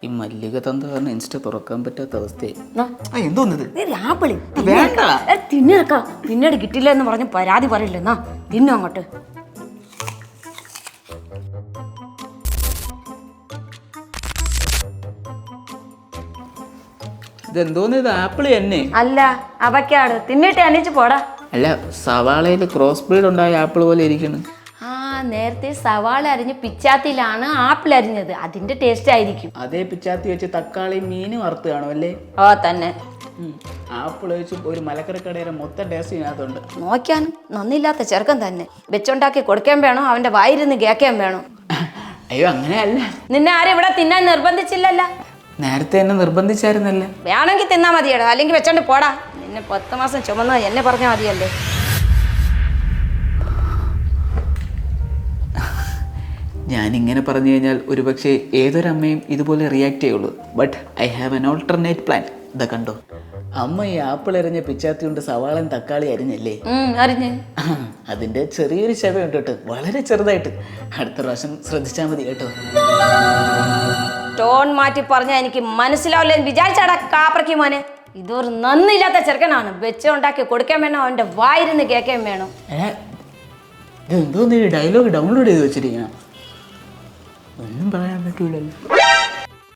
ഈ മല്ലിക തന്ത കാരണം ഇൻസ്റ്റ തുറക്കാൻ പറ്റാത്ത അവസ്ഥയായി. എന്തോന്നത് ആപ്പിളി തിന്നേക്കാ പിന്നീട് കിട്ടില്ല എന്ന് പറഞ്ഞ് പരാതി പറയില്ലെന്നാ തിന്നു അങ്ങോട്ട്. ഇതെന്തോന്ന് ഇത് ആപ്പിളി തന്നെ? അല്ല അവക്കാട് തിന്നിട്ട് അനിച്ച് പോടാ. അല്ല സവാളയിൽ ക്രോസ് ബ്രീഡ് ഉണ്ടായ ആപ്പിൾ പോലെ ഇരിക്കുന്നു. നേരത്തെ സവാള അരിഞ്ഞ് പിച്ചാത്തിയിലാണ് ആപ്പിൾ അരിഞ്ഞത്, അതിന്റെ ടേസ്റ്റ് ആയിരിക്കും. അതേ പിച്ചാത്തി വെച്ച് തക്കാളി മീനും വറുത്ത് കാണും അല്ലേ? ഓ തന്നെ. ആപ്പിൾ വെച്ച് ഒരു മലക്കറിക്കടയുടെ മൊത്തം ടേസ്റ്റ് ഇതിനകത്തുണ്ട്. നോക്കാൻ നന്ദിയില്ലാത്ത ചെറുക്കൻ തന്നെ. വെച്ചുണ്ടാക്കി കൊടുക്കാൻ വേണോ, അവന്റെ വായിരുന്ന് കേൾക്കാൻ വേണോ? അയ്യോ അങ്ങനെയല്ല, നിന്നെ ആരും ഇവിടെ തിന്നാൻ നിർബന്ധിച്ചില്ലല്ലോ. നേരത്തെ എന്നെ നിർബന്ധിച്ചായിരുന്നല്ലേ. വേണമെങ്കിൽ തിന്നാ മതിയടോ, അല്ലെങ്കിൽ വെച്ചോണ്ട് പോടാ. നിന്നെ 10 മാസം ചുമന്ന എന്നെ പറഞ്ഞാൽ മതിയല്ലേ. ഞാനിങ്ങനെ പറഞ്ഞു കഴിഞ്ഞാൽ ഒരുപക്ഷെ ഏതൊരമ്മയും ഇതുപോലെ റിയാക്ട് ചെയ്യുള്ളൂ. But I have an alternate plan. ഇതാ കണ്ടോ, അമ്മ ഈ ആപ്പിൾ എറിഞ്ഞ പിച്ചാത്തി കൊണ്ട് സവാളൻ തക്കാളി അരിഞ്ഞല്ലേ, അരിഞ്ഞ് അതിന്റെ ചെറിയൊരു ശവയുണ്ട് കേട്ടോ, വളരെ ചെറുതായിട്ട്. അടുത്ത പ്രാവശ്യം ശ്രദ്ധിച്ചാൽ മതി കേട്ടോ. ടോൺ മാറ്റി പറഞ്ഞാൽ എനിക്ക് മനസ്സിലാവില്ല വിചാരിച്ചാടാ കാപ്പറയ്ക്ക് മോനെ. ഇതൊരു നന്ദിയില്ലാത്ത ചെറുക്കനാണ്. വെച്ചുണ്ടാക്കി കൊടുക്കാൻ വേണോ, അവന്റെ വായിരുന്ന് കേൾക്കാൻ വേണം. ഇതെന്തോന്ന് ഡയലോഗ് ഡൗൺലോഡ് ചെയ്ത് വെച്ചിരിക്കണം, ഒന്നും പറയാൻ പറ്റൂലല്ലോ.